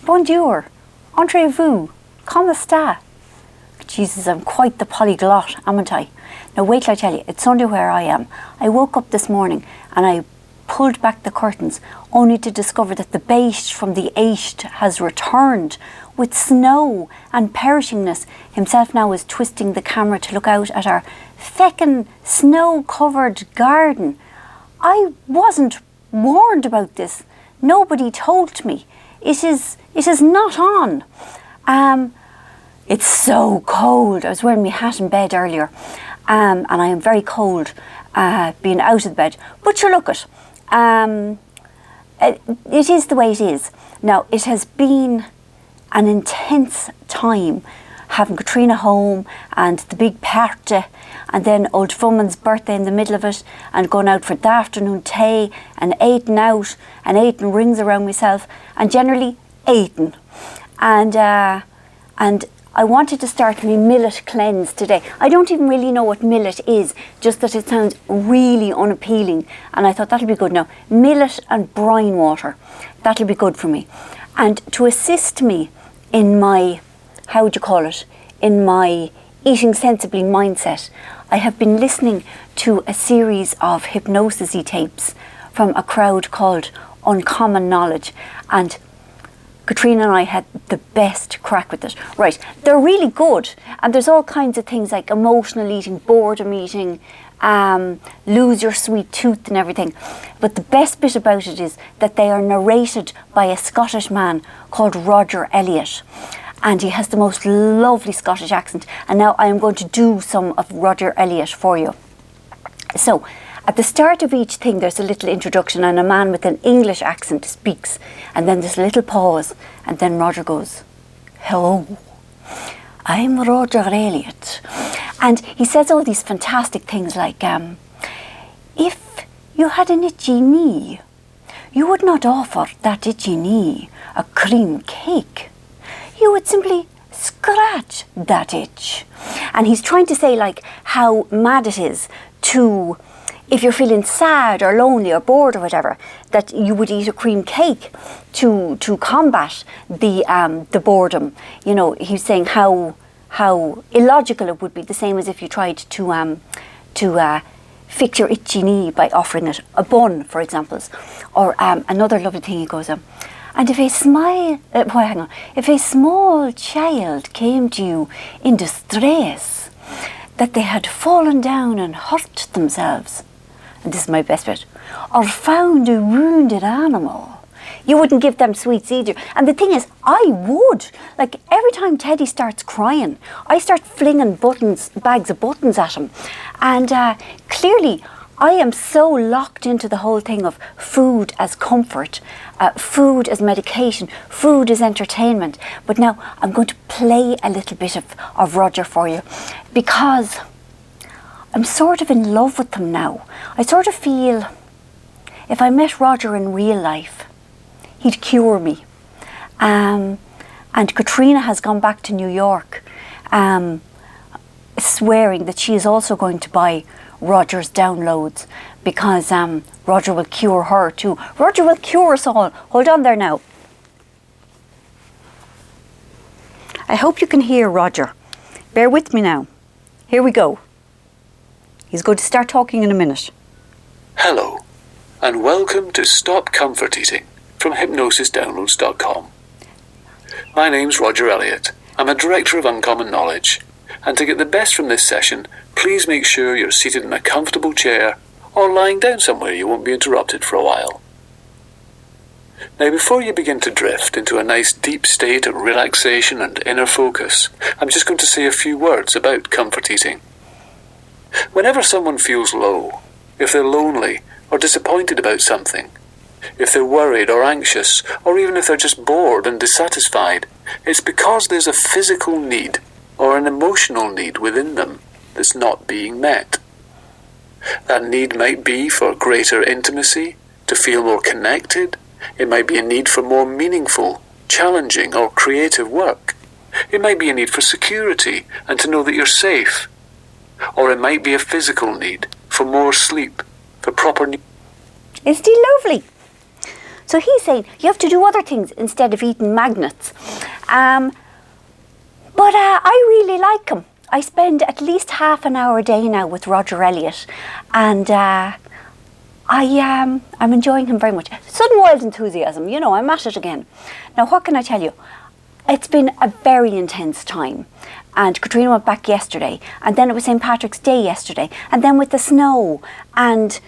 bonjour, entrez-vous, comment ça? Jesus, I'm quite the polyglot, amn't I? Now wait till I tell you, it's Sunday where I am. I woke up this morning and I pulled back the curtains only to discover that the beist from the East has returned with snow and perishingness. Himself now is twisting the camera to look out at our feckin' snow-covered garden. I wasn't warned about this. Nobody told me. It is not on. It's so cold. I was wearing my hat in bed earlier, and I am very cold being out of the bed. But sure, look it. It is the way it is. Now, it has been an intense time having Katrina home and the big party, and then old Fumman's birthday in the middle of it, and going out for the afternoon tea and eating out and eating rings around myself and generally eating. And I wanted to start my millet cleanse today. I don't even really know what millet is, just that it sounds really unappealing, and I thought that'll be good now. Millet and brine water, that'll be good for me. And to assist me in my, how would you call it, in my eating sensibly mindset, I have been listening to a series of hypnosis-y tapes from a crowd called Uncommon Knowledge, and Katrina and I had the best crack with it. Right, they're really good, and there's all kinds of things like emotional eating, boredom eating, lose your sweet tooth and everything. But the best bit about it is that they are narrated by a Scottish man called Roger Elliott, and he has the most lovely Scottish accent. And now I am going to do some of Roger Elliott for you. So, at the start of each thing, there's a little introduction, and a man with an English accent speaks, and then there's a little pause, and then Roger goes, "Hello, I'm Roger Elliott." And he says all these fantastic things like, if you had an itchy knee, you would not offer that itchy knee a cream cake. You would simply scratch that itch. And he's trying to say like how mad it is to, if you're feeling sad or lonely or bored or whatever, that you would eat a cream cake to combat the boredom. You know, he's saying how illogical it would be, the same as if you tried to fix your itchy knee by offering it a bun, for example. Or another lovely thing he goes, and if a small child came to you in distress, that they had fallen down and hurt themselves, and this is my best bit, or found a wounded animal, you wouldn't give them sweets either. And the thing is, I would. Like, every time Teddy starts crying, I start flinging bags of buttons at him. And clearly, I am so locked into the whole thing of food as comfort, food as medication, food as entertainment. But now I'm going to play a little bit of Roger for you, because I'm sort of in love with him now. I sort of feel if I met Roger in real life, he'd cure me. And Katrina has gone back to New York, swearing that she is also going to buy Roger's downloads, because Roger will cure her too. Roger will cure us all. Hold on there now. I hope you can hear Roger. Bear with me now. Here we go. He's going to start talking in a minute. Hello, and welcome to Stop Comfort Eating from hypnosisdownloads.com. My name's Roger Elliott. I'm a director of Uncommon Knowledge, and to get the best from this session, please make sure you're seated in a comfortable chair or lying down somewhere you won't be interrupted for a while. Now, before you begin to drift into a nice deep state of relaxation and inner focus, I'm just going to say a few words about comfort eating. Whenever someone feels low, if they're lonely or disappointed about something, if they're worried or anxious, or even if they're just bored and dissatisfied, it's because there's a physical need or an emotional need within them that's not being met. That need might be for greater intimacy, to feel more connected. It might be a need for more meaningful, challenging or creative work. It might be a need for security and to know that you're safe. Or it might be a physical need for more sleep, for proper needs. Isn't he lovely? So he's saying you have to do other things instead of eating magnets. But I really like him. I spend at least half an hour a day now with Roger Elliott, and I'm enjoying him very much. Sudden wild enthusiasm, you know, I'm at it again. Now, what can I tell you? It's been a very intense time. And Katrina went back yesterday, and then it was St. Patrick's Day yesterday, and then with the snow, and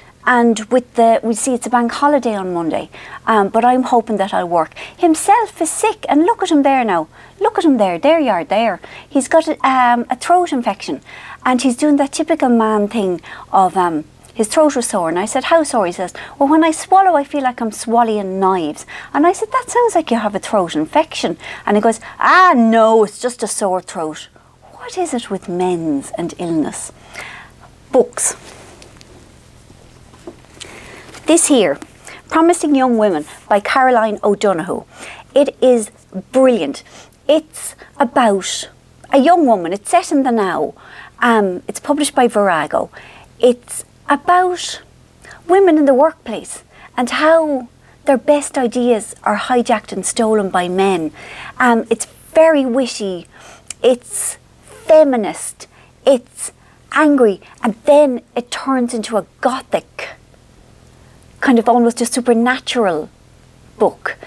with we see it's a bank holiday on Monday, but I'm hoping that I'll work. Himself is sick, and look at him there now. Look at him there you are there. He's got a throat infection, and he's doing that typical man thing of his throat was sore, and I said, how sore? He says, well, when I swallow, I feel like I'm swallowing knives. And I said, that sounds like you have a throat infection. And he goes, no, it's just a sore throat. What is it with men's and illness? Books. This here, Promising Young Women by Caroline O'Donoghue. It is brilliant. It's about a young woman. It's set in the now. It's published by Virago. It's about women in the workplace and how their best ideas are hijacked and stolen by men. It's very witty. It's feminist. It's angry. And then it turns into a gothic, kind of almost a supernatural book.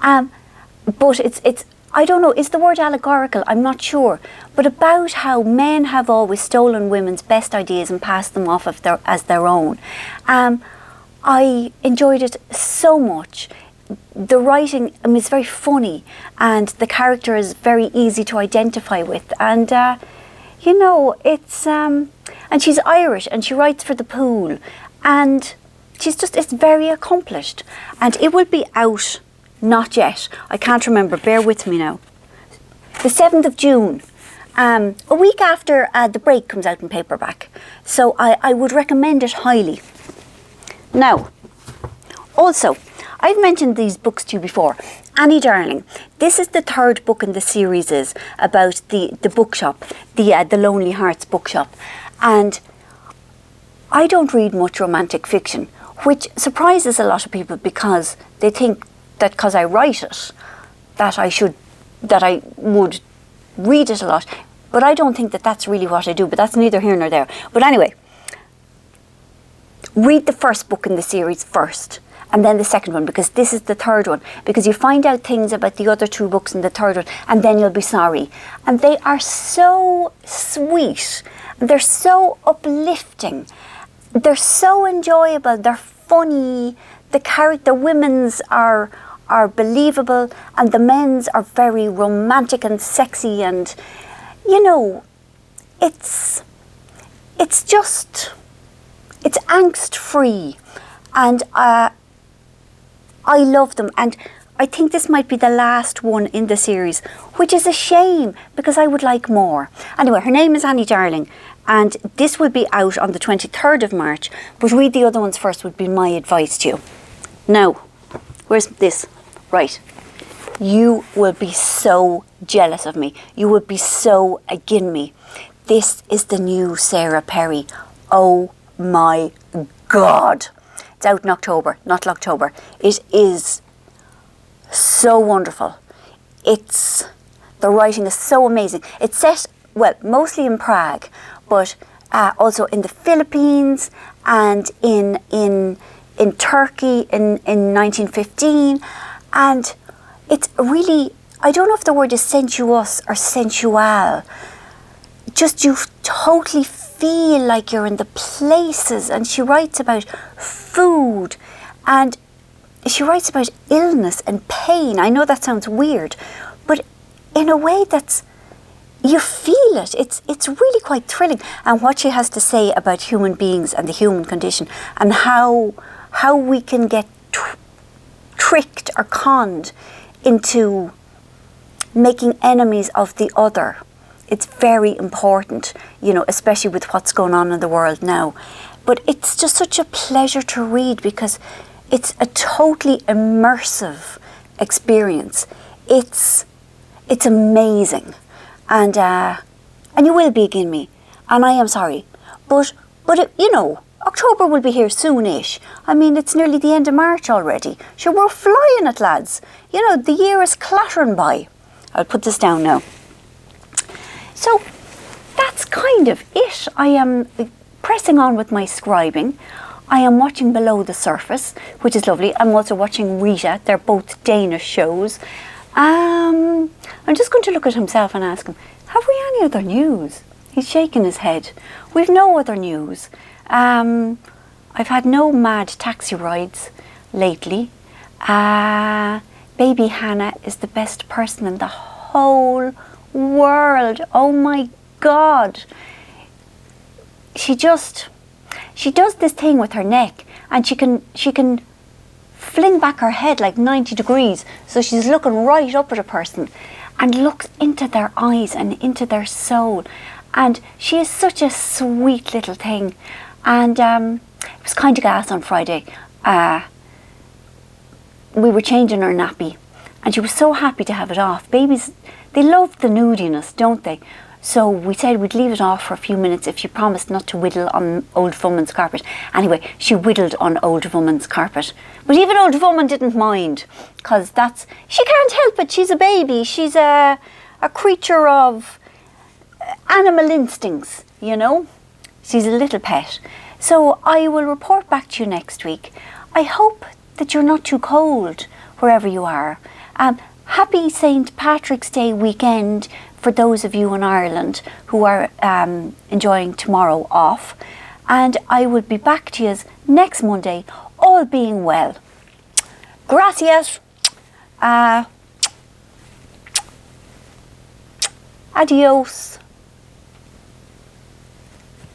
But it's I don't know, is the word allegorical? I'm not sure. But about how men have always stolen women's best ideas and passed them off as their own. I enjoyed it so much. The writing is very funny, and the character is very easy to identify with. And, you know, it's... and she's Irish, and she writes for the Pool. And it's very accomplished. And it will be out... Not yet. I can't remember. Bear with me now. The 7th of June. A week after The Break comes out in paperback. So I would recommend it highly. Now, also, I've mentioned these books to you before. Annie Darling. This is the 3rd book in the series is about the bookshop, the Lonely Hearts bookshop. And I don't read much romantic fiction, which surprises a lot of people because they think that because I write it, that I would read it a lot. But I don't think that that's really what I do, but that's neither here nor there. But anyway, read the first book in the series first, and then the second one, because this is the 3rd one, because you find out things about the other 2 books in the 3rd one, and then you'll be sorry. And they are so sweet, they're so uplifting, they're so enjoyable, they're funny, the women's are believable, and the men's are very romantic and sexy, and you know, it's angst free, and I love them. And I think this might be the last one in the series, which is a shame because I would like more. Anyway, her name is Annie Darling, and this will be out on the 23rd of March, but read the other ones first would be my advice to you. Now, where's this? Right. You will be so jealous of me. You will be so agin me. This is the new Sarah Perry. Oh my God. It's out in October, not October. It is so wonderful. The writing is so amazing. It's set, well, mostly in Prague, but also in the Philippines and in Turkey in 1915. And it's really, I don't know if the word is sensuous or sensual. Just you totally feel like you're in the places. And she writes about food, and she writes about illness and pain. I know that sounds weird, but in a way you feel it. It's really quite thrilling. And what she has to say about human beings and the human condition, and how we can get tricked or conned into making enemies of the other. It's very important, you know, especially with what's going on in the world now. But it's just such a pleasure to read because it's a totally immersive experience. It's amazing, and you will be agin me, and I am sorry, but it, you know, October will be here soonish. I mean, it's nearly the end of March already. Sure, we're flying it, lads. You know, the year is clattering by. I'll put this down now. So, that's kind of it. I am pressing on with my scribing. I am watching Below the Surface, which is lovely. I'm also watching Rita. They're both Danish shows. I'm just going to look at himself and ask him, have we any other news? He's shaking his head. We've no other news. I've had no mad taxi rides lately. Baby Hannah is the best person in the whole world. Oh my God. She does this thing with her neck, and she can fling back her head like 90 degrees, so she's looking right up at a person and looks into their eyes and into their soul. And she is such a sweet little thing. And it was kind of gas on Friday. We were changing her nappy, and she was so happy to have it off. Babies, they love the nudiness, don't they? So we said we'd leave it off for a few minutes if she promised not to whittle on old woman's carpet. Anyway, she whittled on old woman's carpet. But even old woman didn't mind, because she can't help it. She's a baby. She's a creature of animal instincts, you know. She's a little pet. So I will report back to you next week. I hope that you're not too cold wherever you are. Happy St. Patrick's Day weekend for those of you in Ireland who are enjoying tomorrow off. And I will be back to you next Monday, all being well. Gracias. Adios.